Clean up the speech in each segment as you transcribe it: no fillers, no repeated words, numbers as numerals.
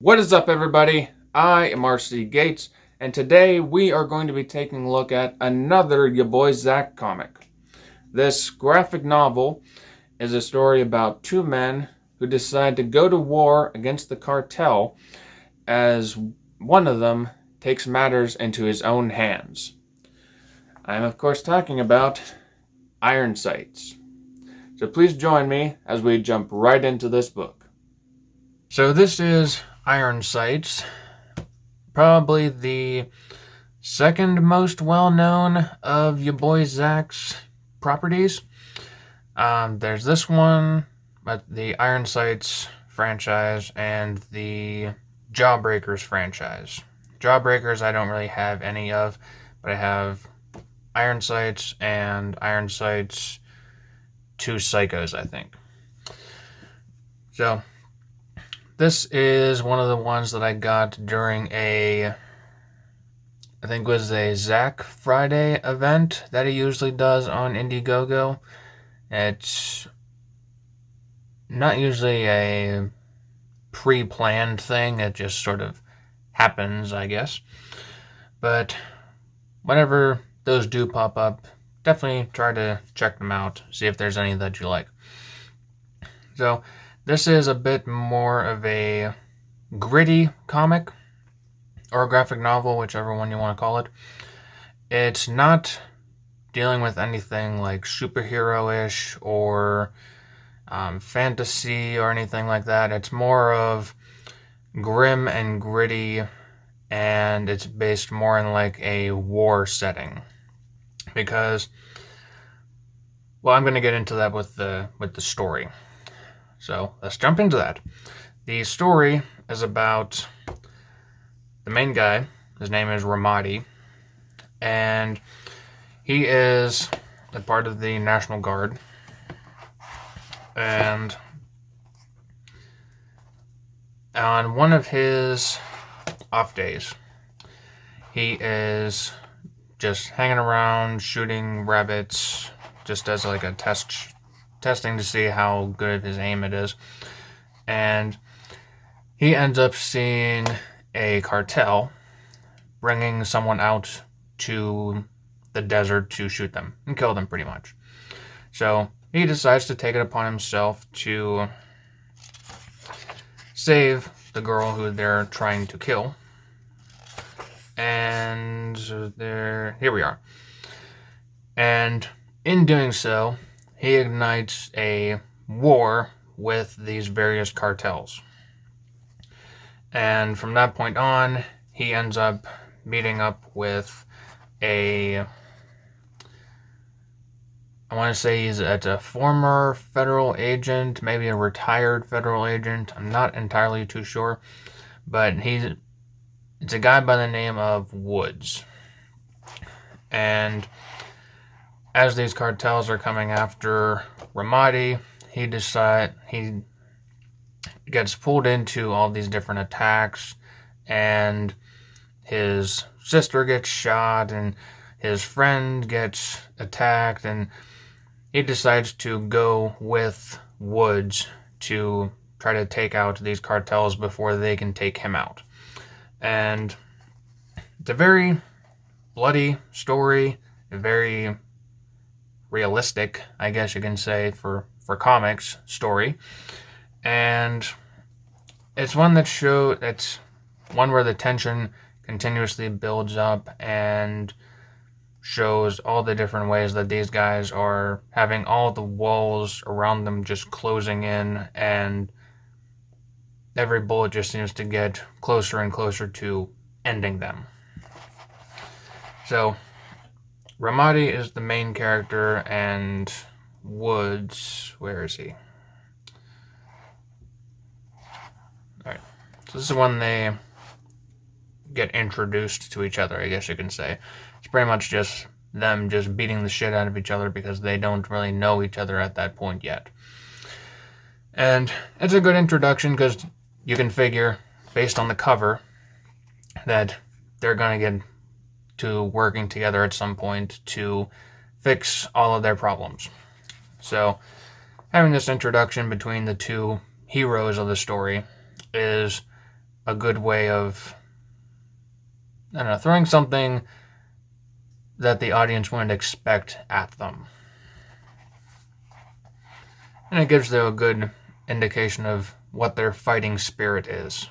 What is up, everybody? I am RC Gates, and today we are going to be taking a look at another Boi Zack comic. This graphic novel is a story about two men who decide to go to war against the cartel as one of them takes matters into his own hands. I am, of course, talking about Iron Sights. So please join me as we jump right into this book. So this is Iron Sights, probably the second most well-known of Boi Zack's properties. There's this one, but the Iron Sights franchise and the Jawbreakers franchise. Jawbreakers I don't really have any of, but I have Iron Sights and Iron Sights 2 Psychos, I think. So this is one of the ones that I got during I think it was a Zack Friday event that he usually does on Indiegogo. It's not usually a pre-planned thing, it just sort of happens, I guess. But whenever those do pop up, definitely try to check them out, see if there's any that you like. So this is a bit more of a gritty comic, or a graphic novel, whichever one you want to call it. It's not dealing with anything like superhero-ish or fantasy or anything like that. It's more of grim and gritty, and it's based more in like a war setting. Because, well, I'm going to get into that with the story. So let's jump into that. The story is about the main guy. His name is Ramadi, and he is a part of the National Guard. And on one of his off days, he is just hanging around shooting rabbits, just as like a testing to see how good of his aim it is. And he ends up seeing a cartel bringing someone out to the desert to shoot them and kill them, pretty much. So he decides to take it upon himself to save the girl who they're trying to kill. And here we are. And in doing so, he ignites a war with these various cartels. And from that point on, he ends up meeting up with I want to say he's a former federal agent, maybe a retired federal agent. I'm not entirely too sure. But it's a guy by the name of Woods. And as these cartels are coming after Ramadi, he gets pulled into all these different attacks, and his sister gets shot, and his friend gets attacked, and he decides to go with Woods to try to take out these cartels before they can take him out. And it's a very bloody story, a very realistic, I guess you can say, for comics story. And it's one it's one where the tension continuously builds up and shows all the different ways that these guys are having all the walls around them just closing in, and every bullet just seems to get closer and closer to ending them. So Ramadi is the main character, and Woods, where is he? Alright, so this is when they get introduced to each other, I guess you can say. It's pretty much just them just beating the shit out of each other because they don't really know each other at that point yet. And it's a good introduction because you can figure, based on the cover, that they're going to get to working together at some point to fix all of their problems. So having this introduction between the two heroes of the story is a good way of, I don't know, throwing something that the audience wouldn't expect at them. And it gives them a good indication of what their fighting spirit is.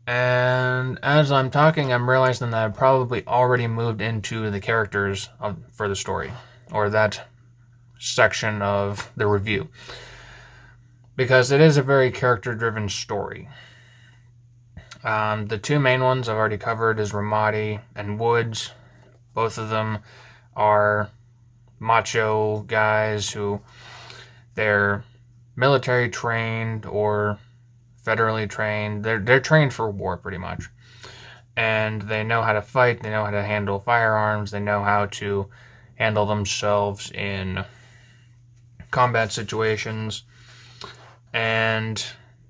And as I'm talking, I'm realizing that I've probably already moved into the characters for the story, or that section of the review, because it is a very character-driven story. The two main ones I've already covered is Ramadi and Woods. Both of them are macho guys who they're military trained or federally trained. They're trained for war pretty much. And they know how to fight, they know how to handle firearms, they know how to handle themselves in combat situations. And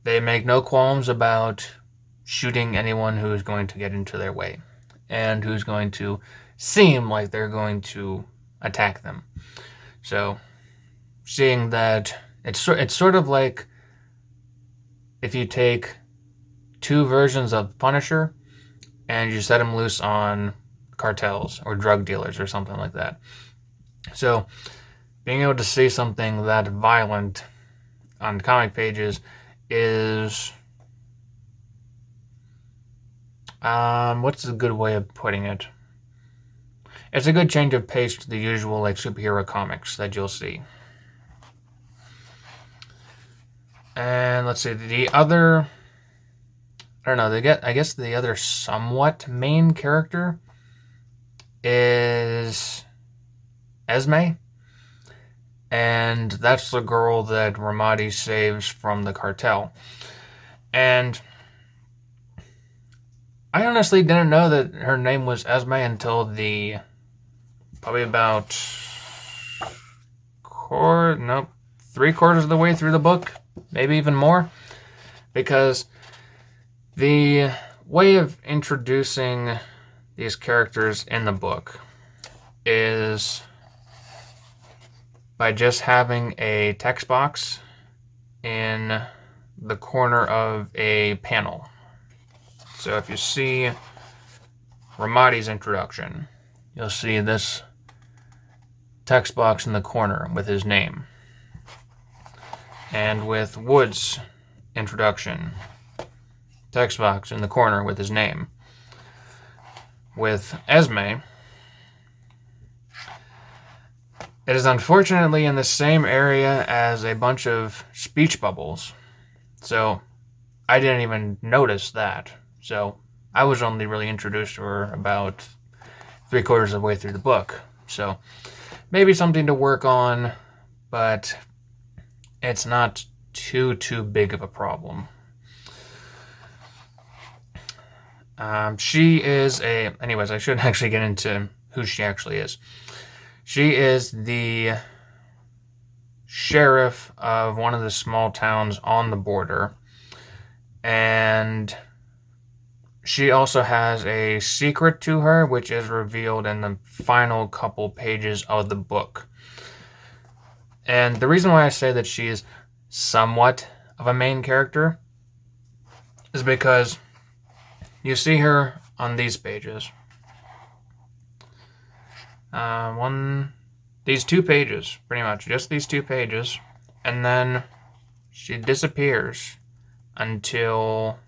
they make no qualms about shooting anyone who is going to get into their way and who's going to seem like they're going to attack them. So, seeing that it's sort of like if you take two versions of Punisher and you set them loose on cartels or drug dealers or something like that. So, being able to see something that violent on comic pages is, what's a good way of putting it? It's a good change of pace to the usual like superhero comics that you'll see. And let's see, the other, I don't know, I guess the other somewhat main character is Esme. And that's the girl that Ramadi saves from the cartel. And I honestly didn't know that her name was Esme until probably about 3/4 of the way through the book, maybe even more, because the way of introducing these characters in the book is by just having a text box in the corner of a panel. So if you see Ramadi's introduction, you'll see this text box in the corner with his name. And with Wood's introduction, text box in the corner with his name. With Esme, it is unfortunately in the same area as a bunch of speech bubbles. So I didn't even notice that. So I was only really introduced to her about 3/4 of the way through the book. So maybe something to work on, but it's not too big of a problem. Anyways, I should actually get into who she actually is. She is the sheriff of one of the small towns on the border. And she also has a secret to her, which is revealed in the final couple pages of the book. And the reason why I say that she is somewhat of a main character is because you see her on these pages. These 2 pages, pretty much, just these 2 pages. And then she disappears until,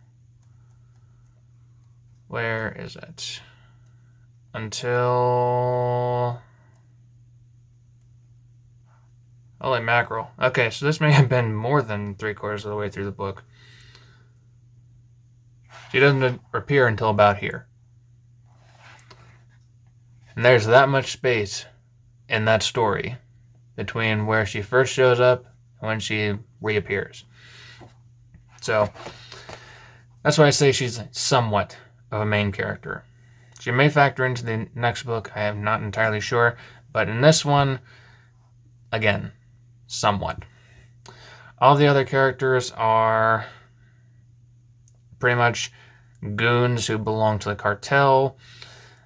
where is it? Until, holy mackerel. Okay, so this may have been more than 3/4 of the way through the book. She doesn't appear until about here. And there's that much space in that story between where she first shows up and when she reappears. So that's why I say she's somewhat of a main character. She may factor into the next book, I am not entirely sure, but in this one, again, somewhat. All the other characters are pretty much goons who belong to the cartel.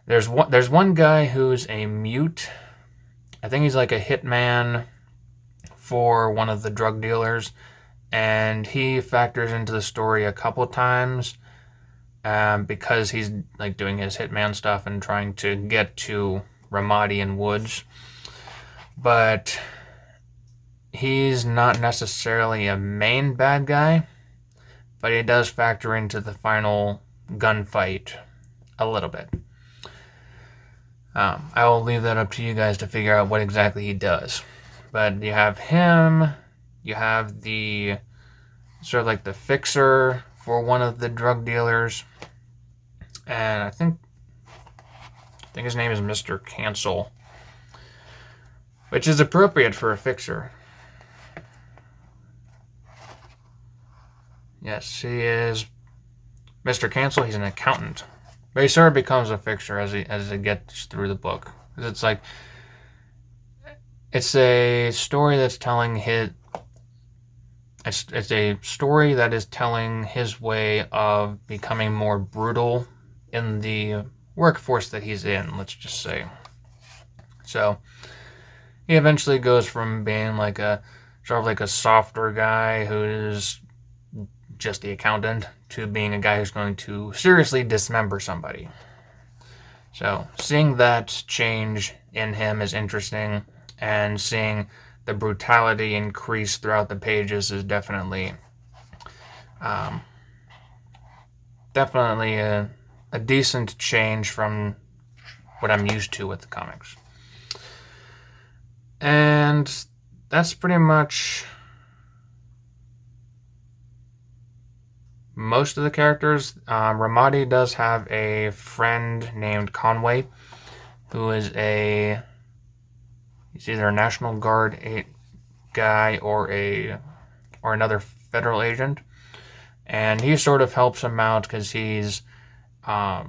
There's one guy who's a mute. I think he's like a hitman for one of the drug dealers, and he factors into the story a couple times because he's like doing his hitman stuff and trying to get to Ramadi and Woods. But he's not necessarily a main bad guy, but he does factor into the final gunfight a little bit. I will leave that up to you guys to figure out what exactly he does. But you have him, you have the sort of like the fixer for one of the drug dealers, and I think his name is Mr. Cancel, which is appropriate for a fixer. Yes, he is Mr. Cancel. He's an accountant, but he sort of becomes a fixer as he gets through the book. It's like it's a story that's telling his. It's a story that is telling his way of becoming more brutal in the workforce that he's in, let's just say. So he eventually goes from being like a sort of like a softer guy who is just the accountant to being a guy who's going to seriously dismember somebody. So seeing that change in him is interesting, and seeing the brutality increase throughout the pages is definitely a decent change from what I'm used to with the comics. And that's pretty much most of the characters. Ramadi does have a friend named Conway, who is he's either a National Guard guy or another federal agent, and he sort of helps him out because he's I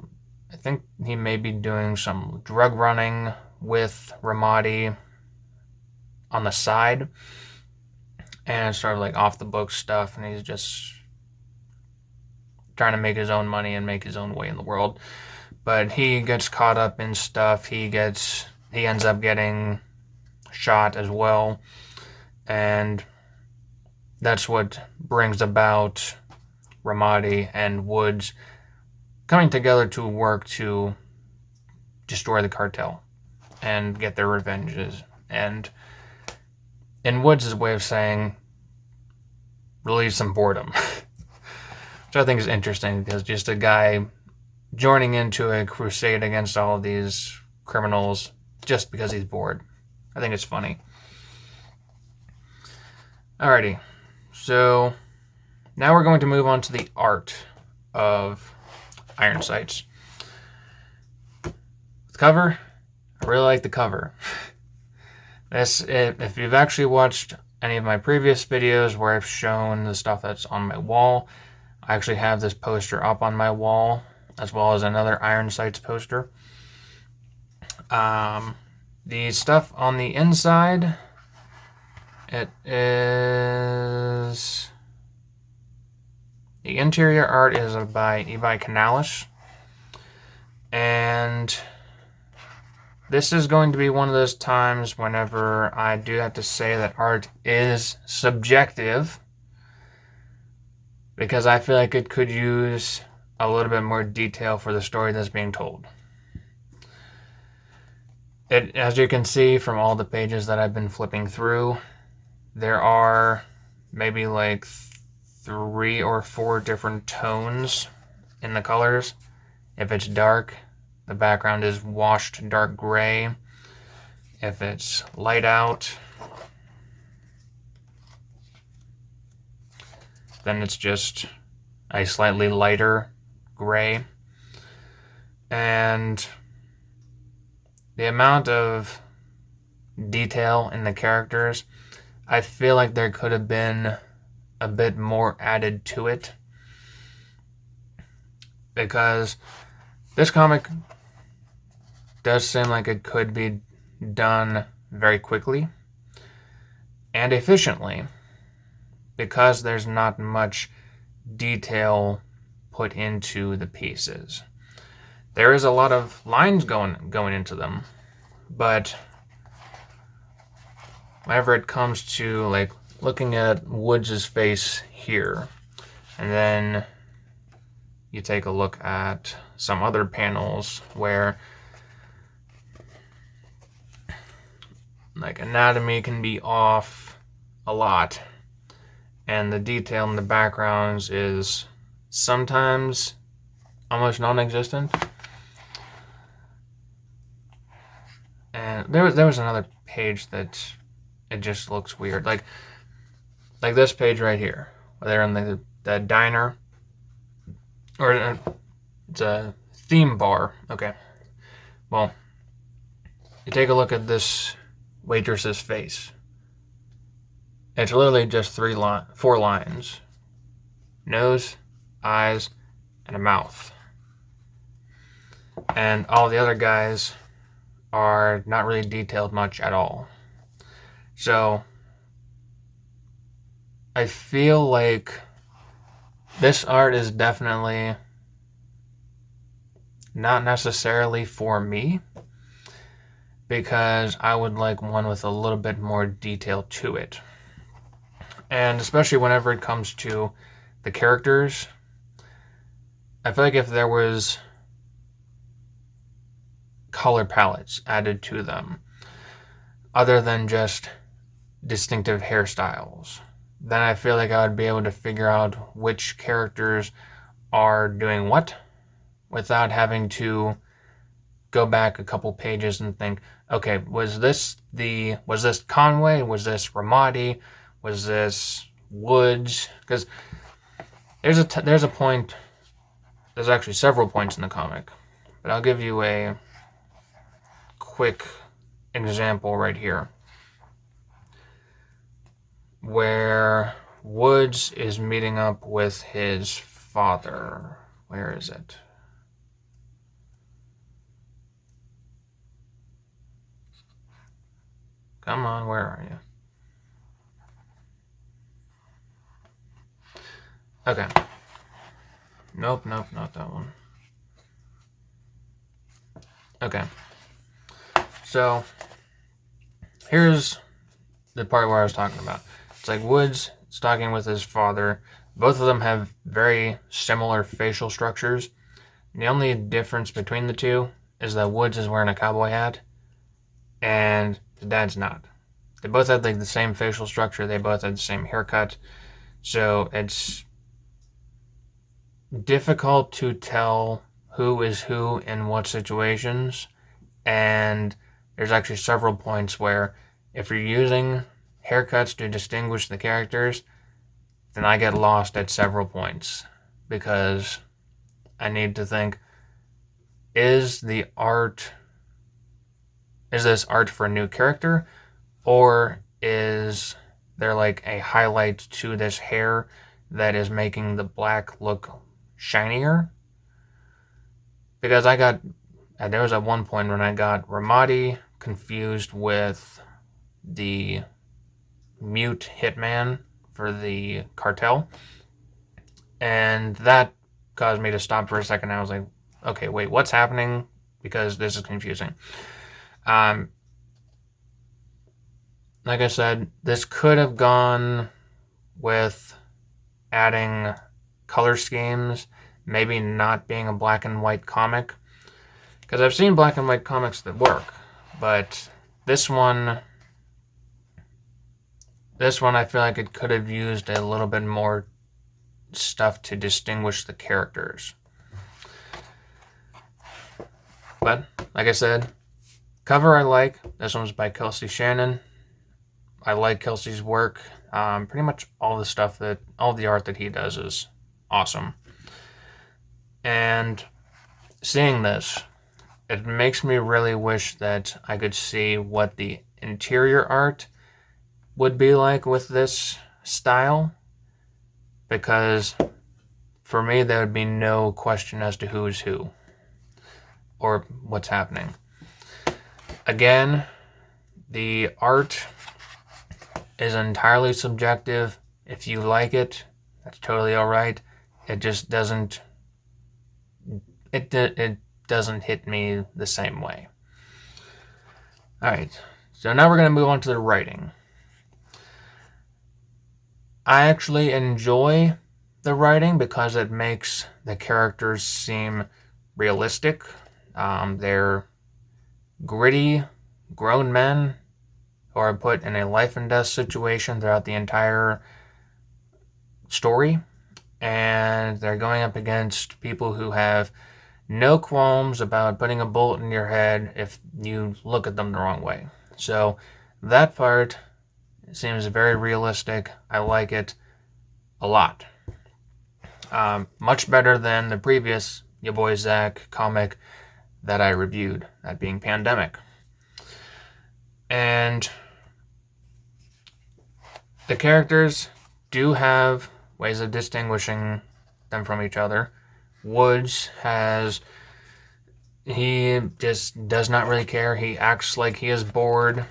think he may be doing some drug running with Ramadi on the side, and it's sort of like off the book stuff, and he's just trying to make his own money and make his own way in the world. But he gets caught up in stuff. He ends up getting shot as well, and that's what brings about Ramadi and Woods coming together to work to destroy the cartel and get their revenges. And in Woods' way of saying, relieve some boredom, which I think is interesting, because just a guy joining into a crusade against all of these criminals just because he's bored. I think it's funny. Alrighty, so now we're going to move on to the art of Iron Sights. The cover, I really like the cover. If you've actually watched any of my previous videos where I've shown the stuff that's on my wall, I actually have this poster up on my wall, as well as another Iron Sights poster. The stuff on the inside, it is... The interior art is by Evi Canales, and this is going to be one of those times whenever I do have to say that art is subjective, because I feel like it could use a little bit more detail for the story that's being told. As you can see from all the pages that I've been flipping through, there are maybe like 3 or 4 different tones in the colors. If it's dark, the background is washed dark gray. If it's light out, then it's just a slightly lighter gray. And the amount of detail in the characters, I feel like there could have been a bit more added to it, because this comic does seem like it could be done very quickly and efficiently, because there's not much detail put into the pieces. There is a lot of lines going into them, but whenever it comes to like looking at Woods' face here, and then you take a look at some other panels where like anatomy can be off a lot, and the detail in the backgrounds is sometimes almost non-existent. And there was another page that it just looks weird, like this page right here, where they're in the diner, or it's a theme bar. Okay, well, you take a look at this waitress's face. It's literally just 4 lines: nose, eyes, and a mouth. And all the other guys are not really detailed much at all. So I feel like this art is definitely not necessarily for me, because I would like one with a little bit more detail to it. And especially whenever it comes to the characters, I feel like if there was color palettes added to them, other than just distinctive hairstyles, then I feel like I would be able to figure out which characters are doing what without having to go back a couple pages and think, okay, was this Conway? Was this Ramadi? Was this Woods? Because there's a point. There's actually several points in the comic, but I'll give you a quick example right here, where Woods is meeting up with his father. Where is it? Come on, where are you? Okay. Nope, not that one. Okay. So, here's the part where I was talking about. It's like Woods is talking with his father. Both of them have very similar facial structures. The only difference between the two is that Woods is wearing a cowboy hat and the dad's not. They both had like the same facial structure. They both had the same haircut. So it's difficult to tell who is who in what situations. And there's actually several points where if you're using haircuts to distinguish the characters, then I get lost at several points, because I need to think, is this art for a new character, or is there like a highlight to this hair that is making the black look shinier? Because there was at one point when I got Ramadi confused with the mute hitman for the cartel, and that caused me to stop for a second. I was like, okay, wait, what's happening? Because this is confusing. Like I said, this could have gone with adding color schemes, maybe not being a black and white comic, because I've seen black and white comics that work, but this one I feel like it could have used a little bit more stuff to distinguish the characters. But like I said, cover I like. This one's by Kelsey Shannon. I like Kelsey's work. Pretty much all the art that he does is awesome. And seeing this, it makes me really wish that I could see what the interior art would be like with this style, because for me there would be no question as to who's who or what's happening. Again, the art is entirely subjective. If you like it, that's totally alright. It just doesn't hit me the same way. Alright, so now we're going to move on to the writing. I actually enjoy the writing because it makes the characters seem realistic. They're gritty, grown men who are put in a life and death situation throughout the entire story, and they're going up against people who have no qualms about putting a bullet in your head if you look at them the wrong way. So that part seems very realistic. I like it a lot. Much better than the previous Boi Zack comic that I reviewed, that being Pandemic. And the characters do have ways of distinguishing them from each other. Woods he just does not really care. He acts like he is bored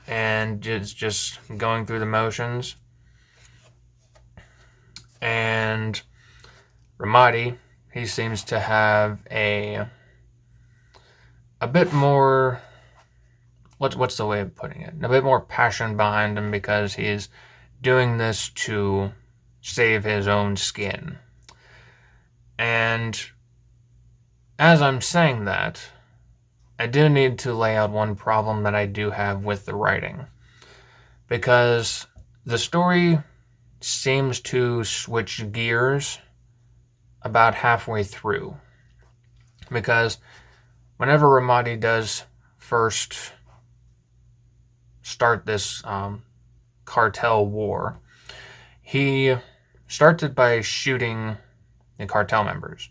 and is just going through the motions. And Ramadi, he seems to have a bit more, what's the way of putting it? A bit more passion behind him because he's doing this to save his own skin. And as I'm saying that, I do need to lay out one problem that I do have with the writing. Because the story seems to switch gears about halfway through. Because whenever Ramadi does first start this cartel war, he starts it by shooting the cartel members.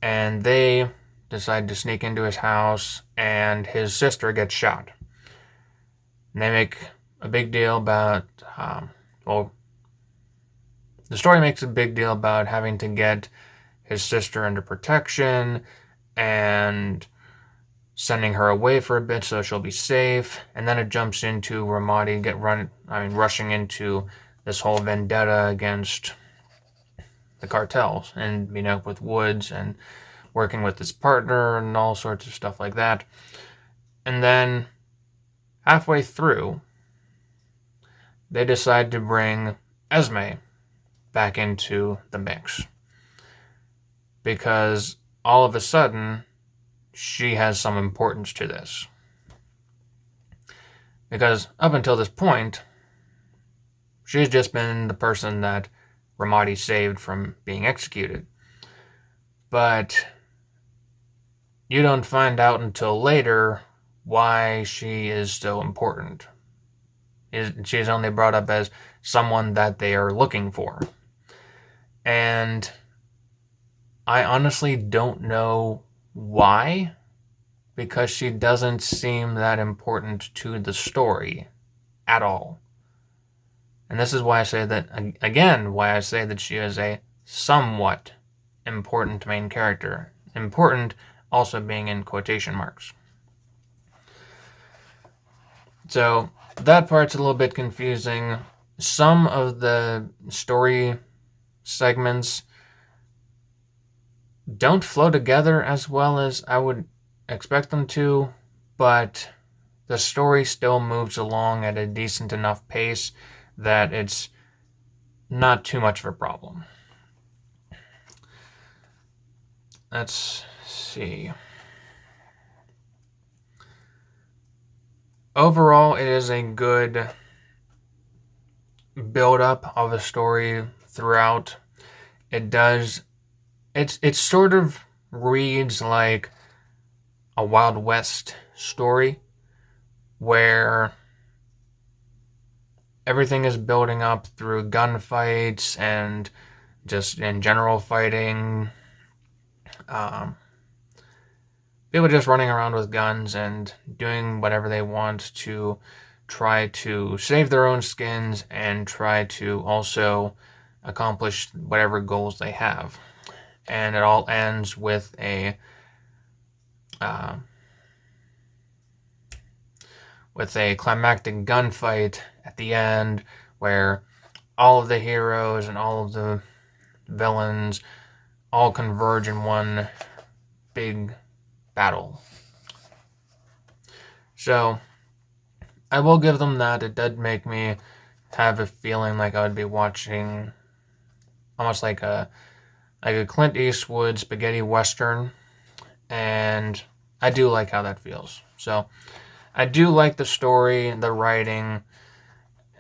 And they decide to sneak into his house, and his sister gets shot. And they make a big deal about, the story makes a big deal about having to get his sister under protection and sending her away for a bit so she'll be safe. And then it jumps into Ramadi rushing into this whole vendetta against the cartels and meeting up with Woods and working with his partner and all sorts of stuff like that. And then halfway through, they decide to bring Esme back into the mix. Because all of a sudden, she has some importance to this. Because up until this point, she's just been the person that Ramadi saved from being executed. But you don't find out until later why she is so important. She's only brought up as someone that they are looking for. And I honestly don't know why, because she doesn't seem that important to the story at all. And this is why I say that, again, why I say that she is a somewhat important main character. Important also being in quotation marks. So that part's a little bit confusing. Some of the story segments don't flow together as well as I would expect them to, but the story still moves along at a decent enough pace that it's not too much of a problem. Let's see. Overall, it is a good build-up of a story throughout. It sort of reads like a Wild West story where everything is building up through gunfights and just in general fighting. People just running around with guns and doing whatever they want to try to save their own skins and try to also accomplish whatever goals they have. And it all ends with a climactic gunfight at the end where all of the heroes and all of the villains all converge in one big battle. So I will give them that. It did make me have a feeling like I would be watching almost like a Clint Eastwood spaghetti western, and I do like how that feels. So I do like the story, the writing.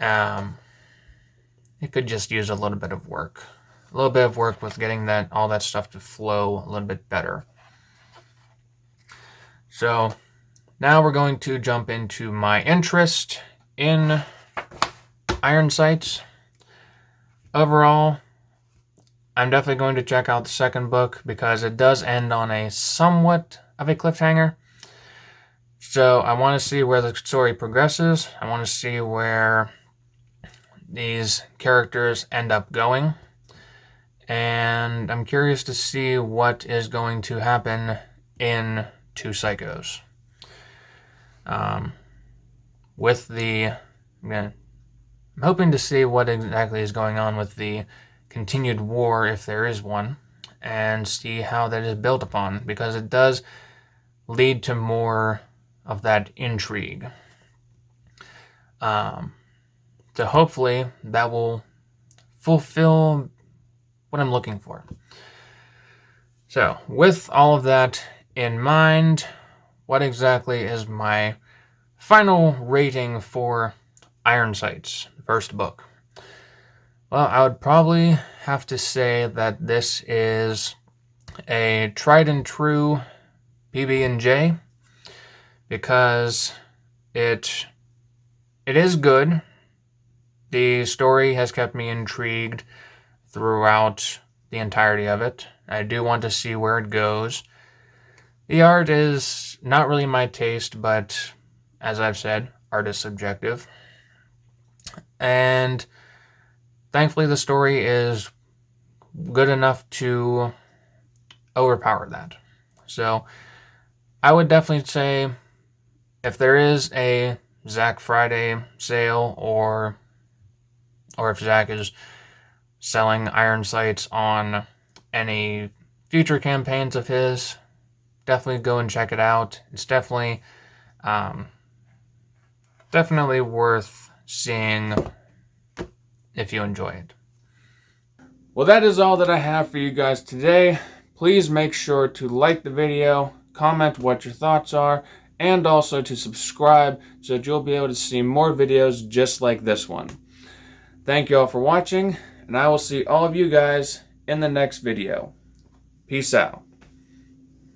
It could just use a little bit of work. A little bit of work with getting all that stuff to flow a little bit better. So now we're going to jump into my interest in Iron Sights. Overall, I'm definitely going to check out the second book because it does end on a somewhat of a cliffhanger. So I want to see where the story progresses. I want to see where these characters end up going. And I'm curious to see what is going to happen in Two Psychos. I'm hoping to see what exactly is going on with the continued war, if there is one, and see how that is built upon, because it does lead to more of that intrigue. So hopefully that will fulfill what I'm looking for. So with all of that in mind, what exactly is my final rating for Iron Sights, the first book? Well, I would probably have to say that this is a tried and true PB&J, because it is good. The story has kept me intrigued throughout the entirety of it. I do want to see where it goes. The art is not really my taste, but as I've said, art is subjective. And thankfully the story is good enough to overpower that. So I would definitely say if there is a Zack Friday sale, or if Zack is selling Iron Sights on any future campaigns of his, definitely go and check it out. It's definitely worth seeing if you enjoy it. Well, that is all that I have for you guys today. Please make sure to like the video, comment what your thoughts are, and also to subscribe so that you'll be able to see more videos just like this one. Thank you all for watching, and I will see all of you guys in the next video. Peace out.